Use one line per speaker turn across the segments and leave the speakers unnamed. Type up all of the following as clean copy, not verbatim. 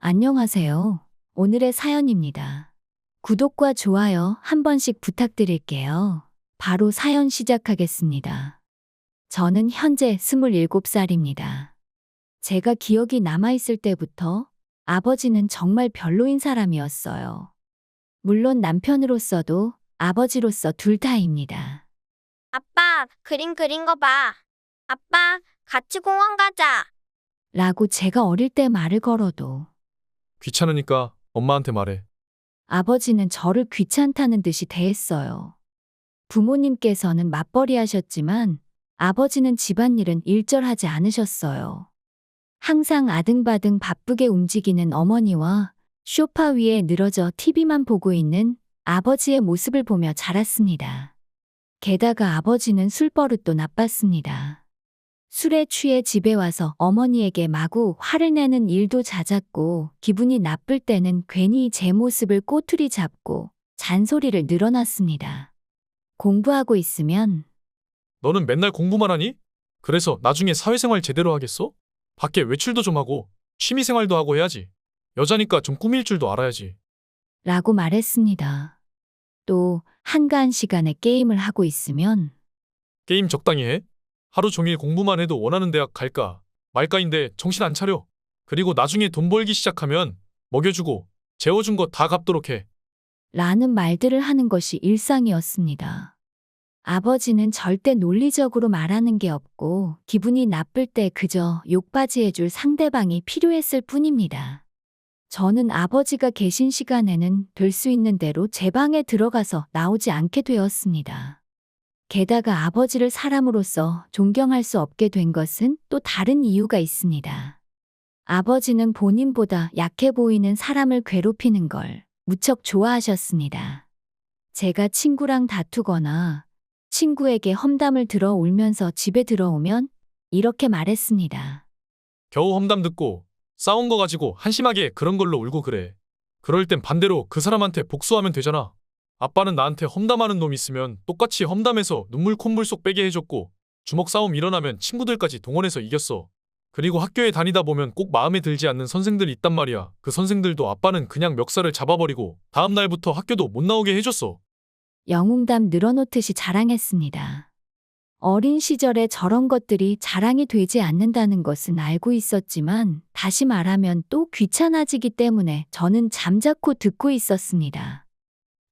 안녕하세요. 오늘의 사연입니다. 구독과 좋아요 한 번씩 부탁드릴게요. 바로 사연 시작하겠습니다. 저는 현재 27살입니다. 제가 기억이 남아있을 때부터 아버지는 정말 별로인 사람이었어요. 물론 남편으로서도 아버지로서 둘 다입니다.
아빠, 그림 그린 거 봐. 아빠, 같이 공원 가자.
라고 제가 어릴 때 말을 걸어도
귀찮으니까 엄마한테 말해.
아버지는 저를 귀찮다는 듯이 대했어요. 부모님께서는 맞벌이 하셨지만 아버지는 집안일은 일절하지 않으셨어요. 항상 아등바등 바쁘게 움직이는 어머니와 소파 위에 늘어져 TV만 보고 있는 아버지의 모습을 보며 자랐습니다. 게다가 아버지는 술버릇도 나빴습니다. 술에 취해 집에 와서 어머니에게 마구 화를 내는 일도 잦았고 기분이 나쁠 때는 괜히 제 모습을 꼬투리 잡고 잔소리를 늘어놨습니다. 공부하고 있으면
너는 맨날 공부만 하니? 그래서 나중에 사회생활 제대로 하겠어? 밖에 외출도 좀 하고 취미생활도 하고 해야지. 여자니까 좀 꾸밀 줄도 알아야지.
라고 말했습니다. 또 한가한 시간에 게임을 하고 있으면
게임 적당히 해. 하루 종일 공부만 해도 원하는 대학 갈까 말까인데 정신 안 차려. 그리고 나중에 돈 벌기 시작하면 먹여주고 재워준 거 다 갚도록 해.
라는 말들을 하는 것이 일상이었습니다. 아버지는 절대 논리적으로 말하는 게 없고 기분이 나쁠 때 그저 욕받이해줄 상대방이 필요했을 뿐입니다. 저는 아버지가 계신 시간에는 될 수 있는 대로 제 방에 들어가서 나오지 않게 되었습니다. 게다가 아버지를 사람으로서 존경할 수 없게 된 것은 또 다른 이유가 있습니다. 아버지는 본인보다 약해 보이는 사람을 괴롭히는 걸 무척 좋아하셨습니다. 제가 친구랑 다투거나 친구에게 험담을 들어 울면서 집에 들어오면 이렇게 말했습니다.
겨우 험담 듣고 싸운 거 가지고 한심하게 그런 걸로 울고 그래. 그럴 땐 반대로 그 사람한테 복수하면 되잖아. 아빠는 나한테 험담하는 놈 있으면 똑같이 험담해서 눈물 콧물 쏙 빼게 해줬고 주먹 싸움 일어나면 친구들까지 동원해서 이겼어. 그리고 학교에 다니다 보면 꼭 마음에 들지 않는 선생들이 있단 말이야. 그 선생들도 아빠는 그냥 멱살을 잡아버리고 다음 날부터 학교도 못 나오게 해줬어.
영웅담 늘어놓듯이 자랑했습니다. 어린 시절에 저런 것들이 자랑이 되지 않는다는 것은 알고 있었지만 다시 말하면 또 귀찮아지기 때문에 저는 잠자코 듣고 있었습니다.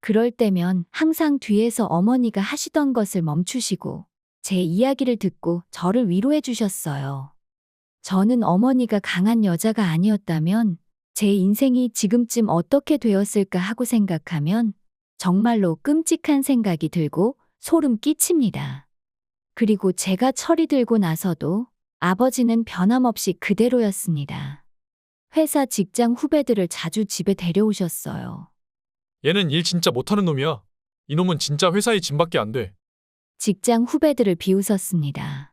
그럴 때면 항상 뒤에서 어머니가 하시던 것을 멈추시고 제 이야기를 듣고 저를 위로해 주셨어요. 저는 어머니가 강한 여자가 아니었다면 제 인생이 지금쯤 어떻게 되었을까 하고 생각하면 정말로 끔찍한 생각이 들고 소름 끼칩니다. 그리고 제가 철이 들고 나서도 아버지는 변함없이 그대로였습니다. 회사 직장 후배들을 자주 집에 데려오셨어요.
얘는 일 진짜 못하는 놈이야. 이놈은 진짜 회사에 짐밖에 안 돼.
직장 후배들을 비웃었습니다.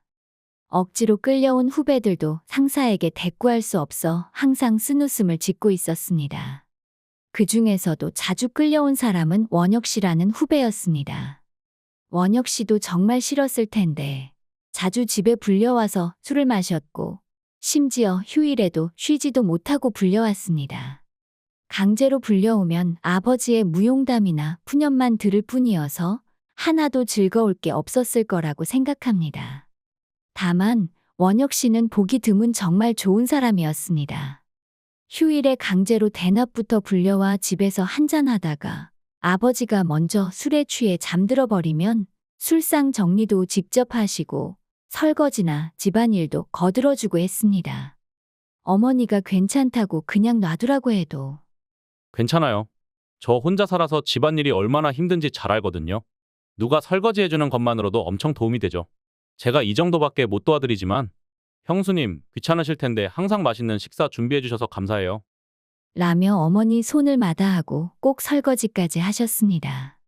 억지로 끌려온 후배들도 상사에게 대꾸할 수 없어 항상 쓴웃음을 짓고 있었습니다. 그 중에서도 자주 끌려온 사람은 원혁 씨라는 후배였습니다. 원혁 씨도 정말 싫었을 텐데 자주 집에 불려와서 술을 마셨고 심지어 휴일에도 쉬지도 못하고 불려왔습니다. 강제로 불려오면 아버지의 무용담이나 푸념만 들을 뿐이어서 하나도 즐거울 게 없었을 거라고 생각합니다. 다만 원혁 씨는 보기 드문 정말 좋은 사람이었습니다. 휴일에 강제로 대낮부터 불려와 집에서 한잔하다가 아버지가 먼저 술에 취해 잠들어 버리면 술상 정리도 직접 하시고 설거지나 집안일도 거들어주고 했습니다. 어머니가 괜찮다고 그냥 놔두라고 해도
괜찮아요. 저 혼자 살아서 집안일이 얼마나 힘든지 잘 알거든요. 누가 설거지 해주는 것만으로도 엄청 도움이 되죠. 제가 이 정도밖에 못 도와드리지만 형수님 귀찮으실 텐데 항상 맛있는 식사 준비해 주셔서 감사해요.
라며 어머니 손을 마다하고 꼭 설거지까지 하셨습니다.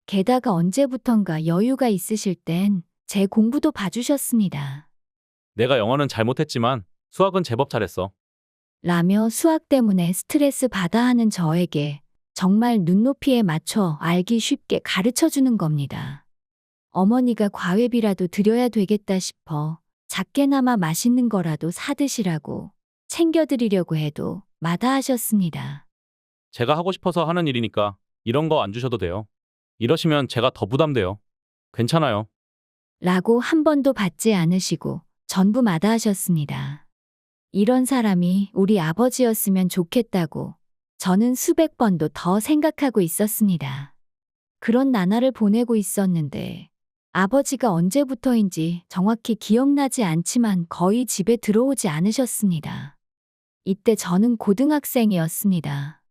게다가 언제부턴가 여유가 있으실 땐 제 공부도 봐주셨습니다.
내가 영어는 잘못했지만 수학은 제법 잘했어.
라며 수학 때문에 스트레스 받아 하는 저에게 정말 눈높이에 맞춰 알기 쉽게 가르쳐 주는 겁니다. 어머니가 과외비라도 드려야 되겠다 싶어 작게나마 맛있는 거라도 사드시라고 챙겨드리려고 해도 마다하셨습니다.
제가 하고 싶어서 하는 일이니까 이런 거 안 주셔도 돼요. 이러시면 제가 더 부담돼요. 괜찮아요.
라고 한 번도 받지 않으시고 전부 마다하셨습니다. 이런 사람이 우리 아버지였으면 좋겠다고 저는 수백 번도 더 생각하고 있었습니다. 그런 나날을 보내고 있었는데 아버지가 언제부터인지 정확히 기억나지 않지만 거의 집에 들어오지 않으셨습니다. 이때 저는 고등학생이었습니다.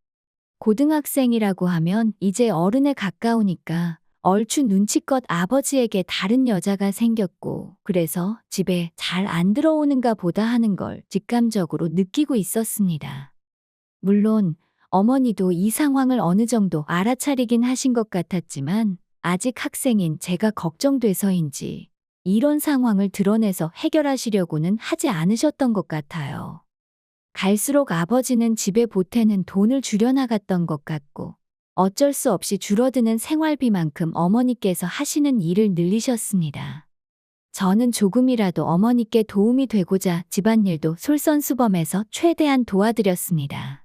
고등학생이라고 하면 이제 어른에 가까우니까 얼추 눈치껏 아버지에게 다른 여자가 생겼고 그래서 집에 잘 안 들어오는가 보다 하는 걸 직감적으로 느끼고 있었습니다. 물론 어머니도 이 상황을 어느 정도 알아차리긴 하신 것 같았지만 아직 학생인 제가 걱정돼서인지 이런 상황을 드러내서 해결하시려고는 하지 않으셨던 것 같아요. 갈수록 아버지는 집에 보태는 돈을 줄여나갔던 것 같고 어쩔 수 없이 줄어드는 생활비만큼 어머니께서 하시는 일을 늘리셨습니다. 저는 조금이라도 어머니께 도움이 되고자 집안일도 솔선수범해서 최대한 도와드렸습니다.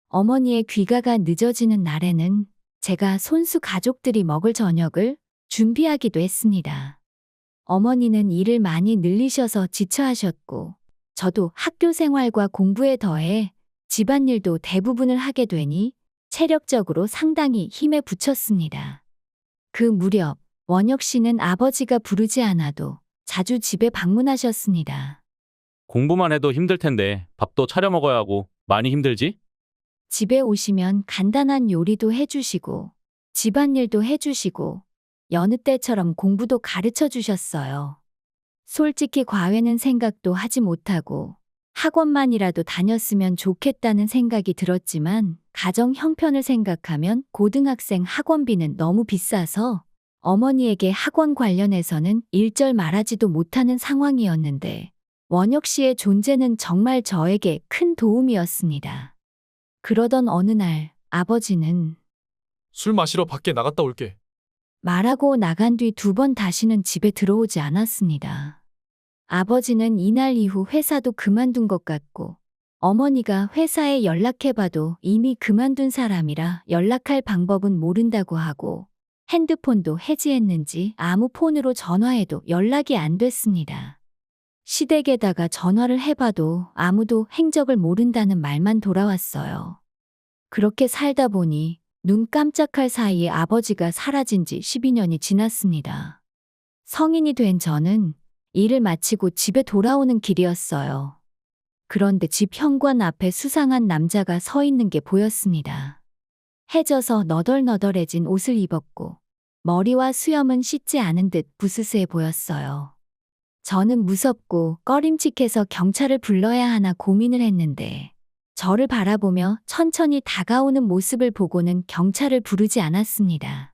어머니의 귀가가 늦어지는 날에는 제가 손수 가족들이 먹을 저녁을 준비하기도 했습니다. 어머니는 일을 많이 늘리셔서 지쳐하셨고 저도 학교 생활과 공부에 더해 집안일도 대부분을 하게 되니 체력적으로 상당히 힘에 부쳤습니다. 그 무렵 원혁 씨는 아버지가 부르지 않아도 자주 집에 방문하셨습니다.
공부만 해도 힘들 텐데 밥도 차려 먹어야 하고 많이 힘들지?
집에 오시면 간단한 요리도 해주시고 집안일도 해주시고 여느 때처럼 공부도 가르쳐 주셨어요. 솔직히 과외는 생각도 하지 못하고 학원만이라도 다녔으면 좋겠다는 생각이 들었지만 가정 형편을 생각하면 고등학생 학원비는 너무 비싸서 어머니에게 학원 관련해서는 일절 말하지도 못하는 상황이었는데 원혁 씨의 존재는 정말 저에게 큰 도움이었습니다. 그러던 어느 날 아버지는
술 마시러 밖에 나갔다 올게.
말하고 나간 뒤 2번 다시는 집에 들어오지 않았습니다. 아버지는 이날 이후 회사도 그만둔 것 같고 어머니가 회사에 연락해봐도 이미 그만둔 사람이라 연락할 방법은 모른다고 하고 핸드폰도 해지했는지 아무 폰으로 전화해도 연락이 안 됐습니다. 시댁에다가 전화를 해봐도 아무도 행적을 모른다는 말만 돌아왔어요. 그렇게 살다 보니 눈 깜짝할 사이에 아버지가 사라진 지 12년이 지났습니다. 성인이 된 저는 일을 마치고 집에 돌아오는 길이었어요. 그런데 집 현관 앞에 수상한 남자가 서 있는 게 보였습니다. 해져서 너덜너덜해진 옷을 입었고 머리와 수염은 씻지 않은 듯 부스스해 보였어요. 저는 무섭고 꺼림칙해서 경찰을 불러야 하나 고민을 했는데 저를 바라보며 천천히 다가오는 모습을 보고는 경찰을 부르지 않았습니다.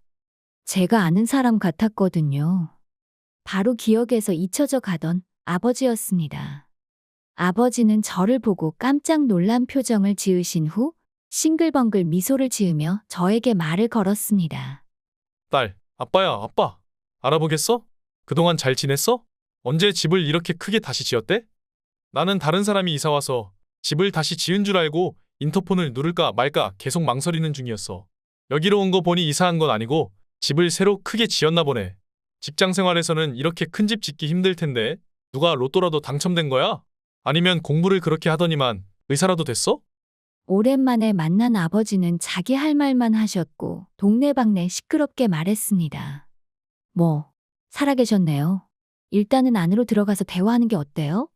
제가 아는 사람 같았거든요. 바로 기억에서 잊혀져 가던 아버지였습니다. 아버지는 저를 보고 깜짝 놀란 표정을 지으신 후 싱글벙글 미소를 지으며 저에게 말을 걸었습니다.
딸, 아빠야, 아빠. 알아보겠어? 그동안 잘 지냈어? 언제 집을 이렇게 크게 다시 지었대? 나는 다른 사람이 이사 와서 집을 다시 지은 줄 알고 인터폰을 누를까 말까 계속 망설이는 중이었어. 여기로 온 거 보니 이사한 건 아니고 집을 새로 크게 지었나 보네. 직장 생활에서는 이렇게 큰 집 짓기 힘들 텐데 누가 로또라도 당첨된 거야? 아니면 공부를 그렇게 하더니만 의사라도 됐어?
오랜만에 만난 아버지는 자기 할 말만 하셨고 동네방네 시끄럽게 말했습니다. 뭐, 살아계셨네요. 일단은 안으로 들어가서 대화하는 게 어때요?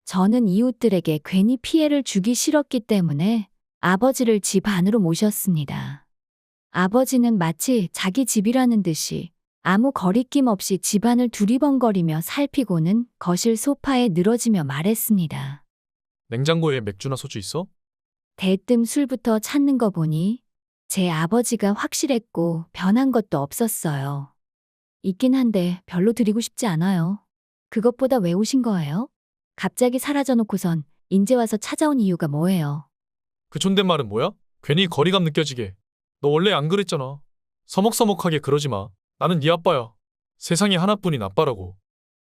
저는 이웃들에게 괜히 피해를 주기 싫었기 때문에 아버지를 집 안으로 모셨습니다. 아버지는 마치 자기 집이라는 듯이 아무 거리낌 없이 집안을 두리번거리며 살피고는 거실 소파에 늘어지며 말했습니다.
냉장고에 맥주나 소주 있어?
대뜸 술부터 찾는 거 보니 제 아버지가 확실했고 변한 것도 없었어요. 있긴 한데 별로 드리고 싶지 않아요. 그것보다 왜 오신 거예요? 갑자기 사라져 놓고선 인제 와서 찾아온 이유가 뭐예요?
그 존댓말은 뭐야? 괜히 거리감 느껴지게. 너 원래 안 그랬잖아. 서먹서먹하게 그러지 마. 나는 네 아빠야. 세상에 하나뿐인 아빠라고.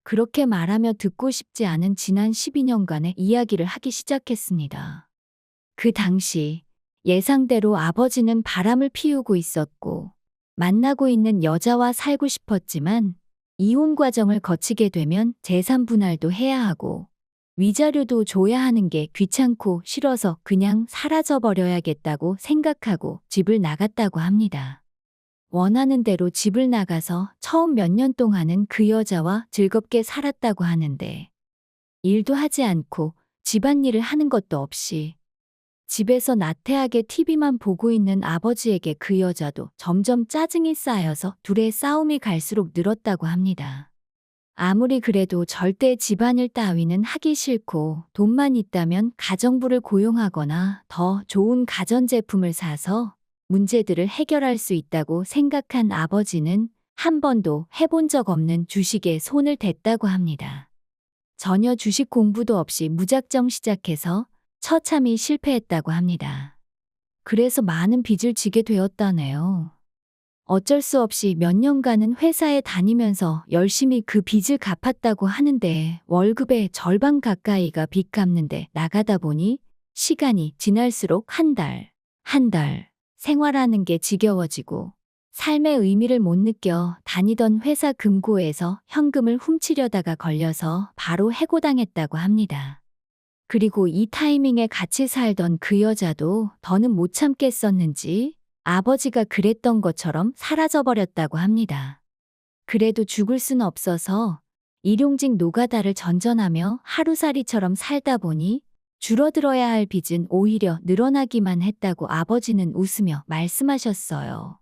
그렇게 말하며 듣고 싶지 않은 지난 12년간의 이야기를 하기 시작했습니다. 그 당시 예상대로 아버지는 바람을 피우고 있었고 만나고 있는 여자와 살고 싶었지만 이혼 과정을 거치게 되면 재산 분할도 해야 하고 위자료도 줘야 하는 게 귀찮고 싫어서 그냥 사라져 버려야겠다고 생각하고 집을 나갔다고 합니다. 원하는 대로 집을 나가서 처음 몇 년 동안은 그 여자와 즐겁게 살았다고 하는데 일도 하지 않고 집안일을 하는 것도 없이 집에서 나태하게 TV만 보고 있는 아버지에게 그 여자도 점점 짜증이 쌓여서 둘의 싸움이 갈수록 늘었다고 합니다. 아무리 그래도 절대 집안일 따위는 하기 싫고 돈만 있다면 가정부를 고용하거나 더 좋은 가전제품을 사서 문제들을 해결할 수 있다고 생각한 아버지는 한 번도 해본 적 없는 주식에 손을 댔다고 합니다. 전혀 주식 공부도 없이 무작정 시작해서 처참히 실패했다고 합니다. 그래서 많은 빚을 지게 되었다네요. 어쩔 수 없이 몇 년간은 회사에 다니면서 열심히 그 빚을 갚았다고 하는데 월급의 절반 가까이가 빚 갚는데 나가다 보니 시간이 지날수록 한 달 생활하는 게 지겨워지고 삶의 의미를 못 느껴 다니던 회사 금고에서 현금을 훔치려다가 걸려서 바로 해고당했다고 합니다. 그리고 이 타이밍에 같이 살던 그 여자도 더는 못 참겠었는지 아버지가 그랬던 것처럼 사라져버렸다고 합니다. 그래도 죽을 순 없어서 일용직 노가다를 전전하며 하루살이처럼 살다 보니 줄어들어야 할 빚은 오히려 늘어나기만 했다고 아버지는 웃으며 말씀하셨어요.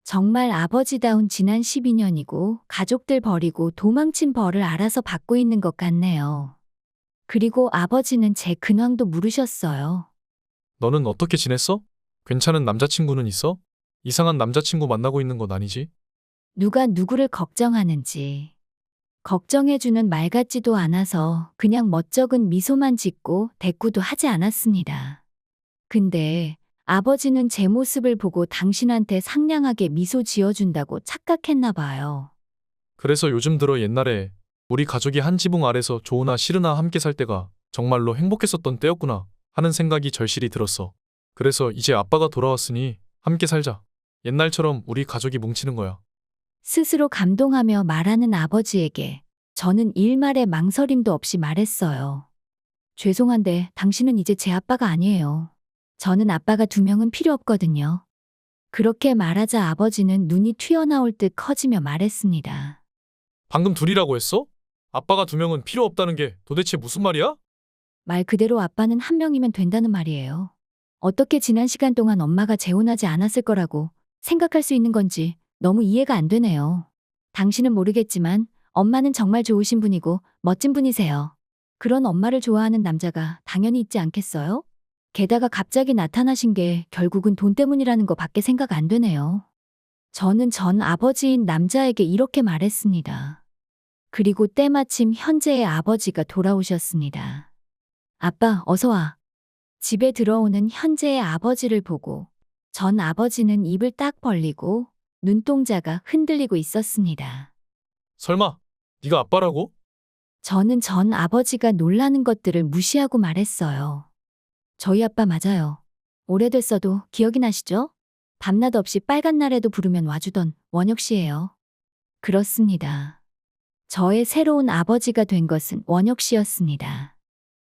정말 아버지다운 지난 12년이고 가족들 버리고 도망친 벌을 알아서 받고 있는 것 같네요. 그리고 아버지는 제 근황도 물으셨어요.
너는 어떻게 지냈어? 괜찮은 남자친구는 있어? 이상한 남자친구 만나고 있는 건 아니지?
누가 누구를 걱정하는지 걱정해주는 말 같지도 않아서 그냥 멋쩍은 미소만 짓고 대꾸도 하지 않았습니다. 근데 아버지는 제 모습을 보고 당신한테 상냥하게 미소 지어준다고 착각했나 봐요.
그래서 요즘 들어 옛날에 우리 가족이 한 지붕 아래서 좋으나 싫으나 함께 살 때가 정말로 행복했었던 때였구나 하는 생각이 절실히 들었어. 그래서 이제 아빠가 돌아왔으니 함께 살자. 옛날처럼 우리 가족이 뭉치는 거야.
스스로 감동하며 말하는 아버지에게 저는 일말의 망설임도 없이 말했어요. 죄송한데 당신은 이제 제 아빠가 아니에요. 저는 아빠가 2명은 필요 없거든요. 그렇게 말하자 아버지는 눈이 튀어나올 듯 커지며 말했습니다.
방금 둘이라고 했어? 아빠가 2명은 필요 없다는 게 도대체 무슨 말이야?
말 그대로 아빠는 1명이면 된다는 말이에요. 어떻게 지난 시간 동안 엄마가 재혼하지 않았을 거라고 생각할 수 있는 건지 너무 이해가 안 되네요. 당신은 모르겠지만 엄마는 정말 좋으신 분이고 멋진 분이세요. 그런 엄마를 좋아하는 남자가 당연히 있지 않겠어요? 게다가 갑자기 나타나신 게 결국은 돈 때문이라는 거 밖에 생각 안 되네요. 저는 전 아버지인 남자에게 이렇게 말했습니다. 그리고 때마침 현재의 아버지가 돌아오셨습니다. 아빠, 어서 와. 집에 들어오는 현재의 아버지를 보고 전 아버지는 입을 딱 벌리고 눈동자가 흔들리고 있었습니다.
설마 네가 아빠라고?
저는 전 아버지가 놀라는 것들을 무시하고 말했어요. 저희 아빠 맞아요. 오래됐어도 기억이 나시죠? 밤낮 없이 빨간 날에도 부르면 와주던 원혁 씨예요. 그렇습니다. 저의 새로운 아버지가 된 것은 원혁 씨였습니다.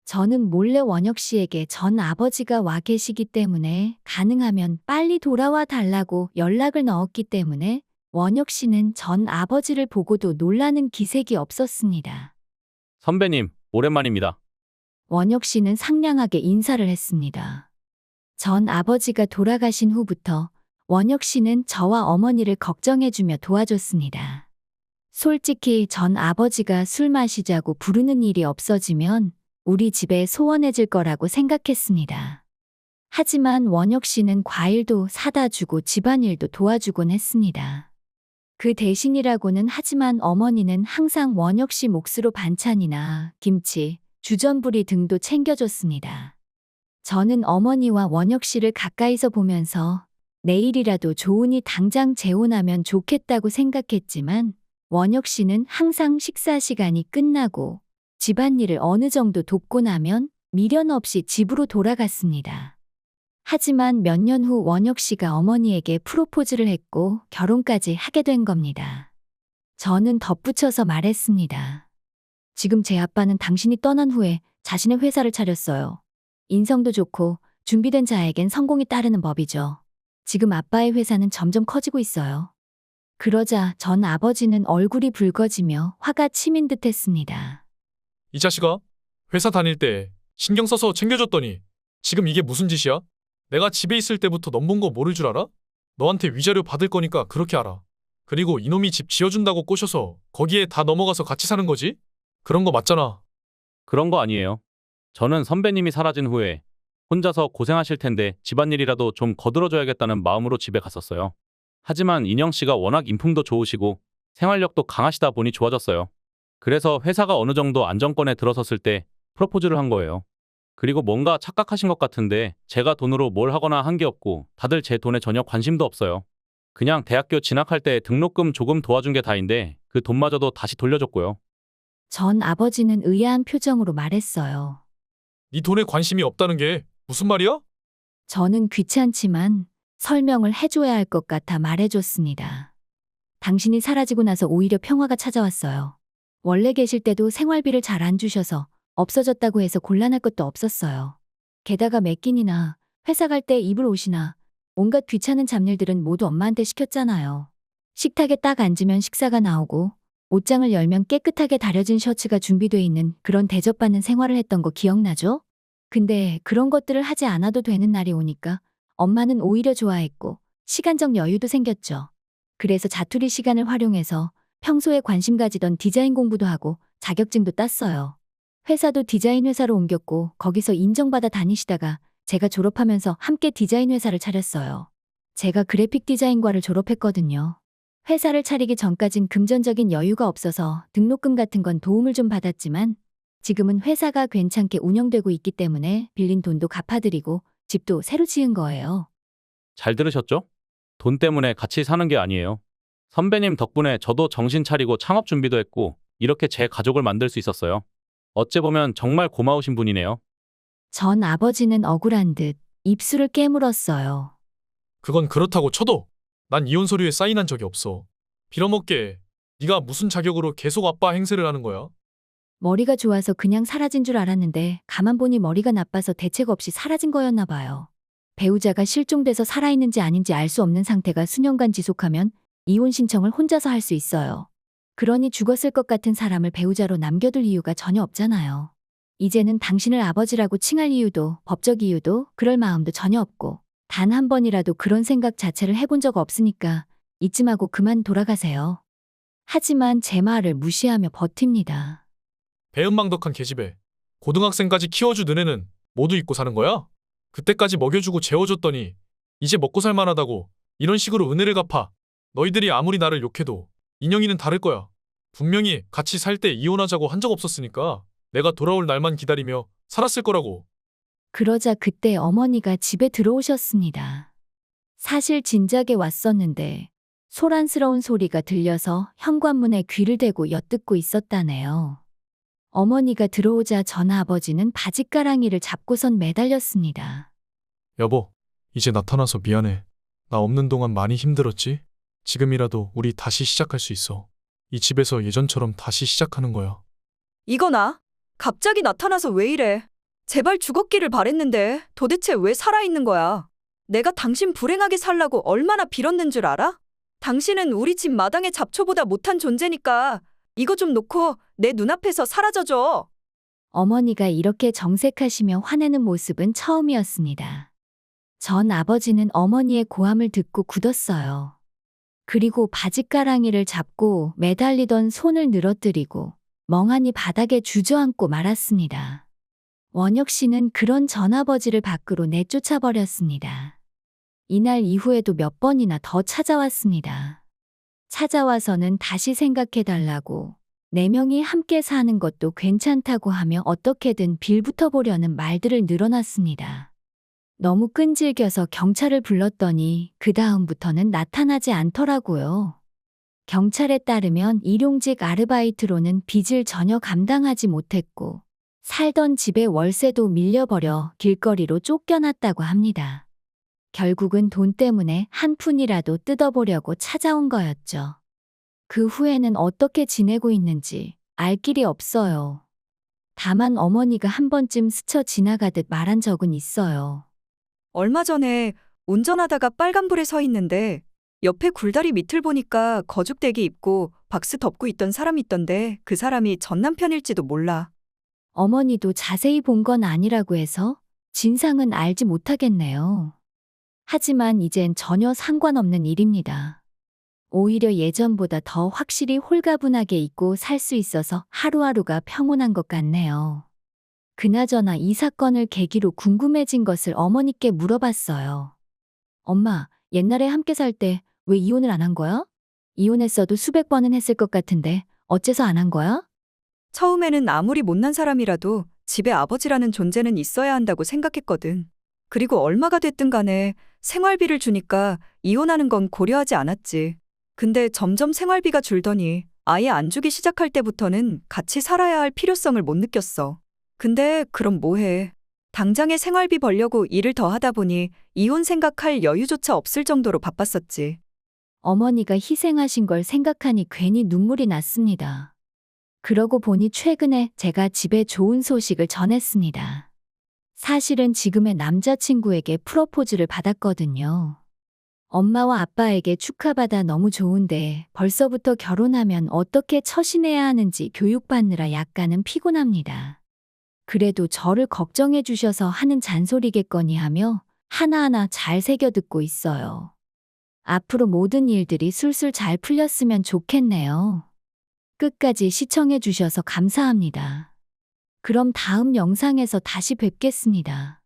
저는 몰래 원혁 씨에게 전 아버지가 와 계시기 때문에 가능하면 빨리 돌아와 달라고 연락을 넣었기 때문에 원혁 씨는 전 아버지를 보고도 놀라는 기색이 없었습니다.
선배님, 오랜만입니다.
원혁 씨는 상냥하게 인사를 했습니다. 전 아버지가 돌아가신 후부터 원혁 씨는 저와 어머니를 걱정해주며 도와줬습니다. 솔직히 전 아버지가 술 마시자고 부르는 일이 없어지면 우리 집에 소원해질 거라고 생각했습니다. 하지만 원혁 씨는 과일도 사다 주고 집안일도 도와주곤 했습니다. 그 대신이라고는 하지만 어머니는 항상 원혁 씨 몫으로 반찬이나 김치, 주전부리 등도 챙겨줬습니다. 저는 어머니와 원혁 씨를 가까이서 보면서 내일이라도 좋으니 당장 재혼하면 좋겠다고 생각했지만 원혁 씨는 항상 식사 시간이 끝나고 집안일을 어느 정도 돕고 나면 미련 없이 집으로 돌아갔습니다. 하지만 몇 년 후 원혁 씨가 어머니에게 프로포즈를 했고 결혼까지 하게 된 겁니다. 저는 덧붙여서 말했습니다. 지금 제 아빠는 당신이 떠난 후에 자신의 회사를 차렸어요. 인성도 좋고 준비된 자에겐 성공이 따르는 법이죠. 지금 아빠의 회사는 점점 커지고 있어요. 그러자 전 아버지는 얼굴이 붉어지며 화가 치민 듯 했습니다.
이 자식아, 회사 다닐 때 신경 써서 챙겨줬더니 지금 이게 무슨 짓이야? 내가 집에 있을 때부터 넌 본 거 모를 줄 알아? 너한테 위자료 받을 거니까 그렇게 알아. 그리고 이놈이 집 지어준다고 꼬셔서 거기에 다 넘어가서 같이 사는 거지? 그런 거 맞잖아.
그런 거 아니에요. 저는 선배님이 사라진 후에 혼자서 고생하실 텐데 집안일이라도 좀 거들어줘야겠다는 마음으로 집에 갔었어요. 하지만 인영 씨가 워낙 인품도 좋으시고 생활력도 강하시다 보니 좋아졌어요. 그래서 회사가 어느 정도 안정권에 들어섰을 때 프로포즈를 한 거예요. 그리고 뭔가 착각하신 것 같은데 제가 돈으로 뭘 하거나 한 게 없고 다들 제 돈에 전혀 관심도 없어요. 그냥 대학교 진학할 때 등록금 조금 도와준 게 다인데 그 돈마저도 다시 돌려줬고요.
전 아버지는 의아한 표정으로 말했어요.
네 돈에 관심이 없다는 게 무슨 말이야?
저는 귀찮지만 설명을 해줘야 할 것 같아 말해줬습니다. 당신이 사라지고 나서 오히려 평화가 찾아왔어요. 원래 계실 때도 생활비를 잘 안 주셔서 없어졌다고 해서 곤란할 것도 없었어요. 게다가 매 끼니나 회사 갈 때 입을 옷이나 온갖 귀찮은 잡일들은 모두 엄마한테 시켰잖아요. 식탁에 딱 앉으면 식사가 나오고 옷장을 열면 깨끗하게 다려진 셔츠가 준비돼 있는 그런 대접받는 생활을 했던 거 기억나죠? 근데 그런 것들을 하지 않아도 되는 날이 오니까 엄마는 오히려 좋아했고 시간적 여유도 생겼죠. 그래서 자투리 시간을 활용해서 평소에 관심 가지던 디자인 공부도 하고 자격증도 땄어요. 회사도 디자인 회사로 옮겼고 거기서 인정받아 다니시다가 제가 졸업하면서 함께 디자인 회사를 차렸어요. 제가 그래픽 디자인과를 졸업했거든요. 회사를 차리기 전까진 금전적인 여유가 없어서 등록금 같은 건 도움을 좀 받았지만 지금은 회사가 괜찮게 운영되고 있기 때문에 빌린 돈도 갚아드리고 집도 새로 지은 거예요.
잘 들으셨죠? 돈 때문에 같이 사는 게 아니에요. 선배님 덕분에 저도 정신 차리고 창업 준비도 했고 이렇게 제 가족을 만들 수 있었어요. 어째 보면 정말 고마우신 분이네요.
전 아버지는 억울한 듯 입술을 깨물었어요.
그건 그렇다고 쳐도 난 이혼 서류에 사인한 적이 없어. 빌어먹게 네가 무슨 자격으로 계속 아빠 행세를 하는 거야?
머리가 좋아서 그냥 사라진 줄 알았는데 가만 보니 머리가 나빠서 대책 없이 사라진 거였나 봐요. 배우자가 실종돼서 살아있는지 아닌지 알 수 없는 상태가 수년간 지속하면 이혼 신청을 혼자서 할 수 있어요. 그러니 죽었을 것 같은 사람을 배우자로 남겨둘 이유가 전혀 없잖아요. 이제는 당신을 아버지라고 칭할 이유도 법적 이유도 그럴 마음도 전혀 없고 단 한 번이라도 그런 생각 자체를 해본 적 없으니까 이쯤하고 그만 돌아가세요. 하지만 제 말을 무시하며 버팁니다.
배은망덕한 계집애. 고등학생까지 키워준 은혜는 모두 잊고 사는 거야? 그때까지 먹여주고 재워줬더니 이제 먹고 살만하다고 이런 식으로 은혜를 갚아. 너희들이 아무리 나를 욕해도 인영이는 다를 거야. 분명히 같이 살 때 이혼하자고 한 적 없었으니까 내가 돌아올 날만 기다리며 살았을 거라고.
그러자 그때 어머니가 집에 들어오셨습니다. 사실 진작에 왔었는데 소란스러운 소리가 들려서 현관문에 귀를 대고 엿듣고 있었다네요. 어머니가 들어오자 전 아버지는 바짓가랑이를 잡고선 매달렸습니다.
여보, 이제 나타나서 미안해. 나 없는 동안 많이 힘들었지? 지금이라도 우리 다시 시작할 수 있어. 이 집에서 예전처럼 다시 시작하는 거야.
이거나? 갑자기 나타나서 왜 이래? 제발 죽었기를 바랬는데 도대체 왜 살아있는 거야? 내가 당신 불행하게 살라고 얼마나 빌었는 줄 알아? 당신은 우리 집 마당의 잡초보다 못한 존재니까 이거 좀 놓고 내 눈앞에서 사라져줘.
어머니가 이렇게 정색하시며 화내는 모습은 처음이었습니다. 전 아버지는 어머니의 고함을 듣고 굳었어요. 그리고 바짓가랑이를 잡고 매달리던 손을 늘어뜨리고 멍하니 바닥에 주저앉고 말았습니다. 원혁 씨는 그런 전아버지를 밖으로 내쫓아 버렸습니다. 이날 이후에도 몇 번이나 더 찾아왔습니다. 찾아와서는 다시 생각해달라고, 4명이 함께 사는 것도 괜찮다고 하며 어떻게든 빌붙어 보려는 말들을 늘어놨습니다. 너무 끈질겨서 경찰을 불렀더니 그 다음부터는 나타나지 않더라고요. 경찰에 따르면 일용직 아르바이트로는 빚을 전혀 감당하지 못했고 살던 집에 월세도 밀려버려 길거리로 쫓겨났다고 합니다. 결국은 돈 때문에 한 푼이라도 뜯어보려고 찾아온 거였죠. 그 후에는 어떻게 지내고 있는지 알 길이 없어요. 다만 어머니가 한 번쯤 스쳐 지나가듯 말한 적은 있어요.
얼마 전에 운전하다가 빨간불에 서 있는데 옆에 굴다리 밑을 보니까 거죽대기 입고 박스 덮고 있던 사람이 있던데 그 사람이 전 남편일지도 몰라.
어머니도 자세히 본 건 아니라고 해서 진상은 알지 못하겠네요. 하지만 이젠 전혀 상관없는 일입니다. 오히려 예전보다 더 확실히 홀가분하게 있고 살 수 있어서 하루하루가 평온한 것 같네요. 그나저나 이 사건을 계기로 궁금해진 것을 어머니께 물어봤어요. 엄마, 옛날에 함께 살 때 왜 이혼을 안 한 거야? 이혼했어도 수백 번은 했을 것 같은데 어째서 안 한 거야?
처음에는 아무리 못난 사람이라도 집에 아버지라는 존재는 있어야 한다고 생각했거든. 그리고 얼마가 됐든 간에 생활비를 주니까 이혼하는 건 고려하지 않았지. 근데 점점 생활비가 줄더니 아예 안 주기 시작할 때부터는 같이 살아야 할 필요성을 못 느꼈어. 근데 그럼 뭐해? 당장에 생활비 벌려고 일을 더 하다 보니 이혼 생각할 여유조차 없을 정도로 바빴었지.
어머니가 희생하신 걸 생각하니 괜히 눈물이 났습니다. 그러고 보니 최근에 제가 집에 좋은 소식을 전했습니다. 사실은 지금의 남자친구에게 프로포즈를 받았거든요. 엄마와 아빠에게 축하받아 너무 좋은데 벌써부터 결혼하면 어떻게 처신해야 하는지 교육받느라 약간은 피곤합니다. 그래도 저를 걱정해 주셔서 하는 잔소리겠거니 하며 하나하나 잘 새겨 듣고 있어요. 앞으로 모든 일들이 술술 잘 풀렸으면 좋겠네요. 끝까지 시청해 주셔서 감사합니다. 그럼 다음 영상에서 다시 뵙겠습니다.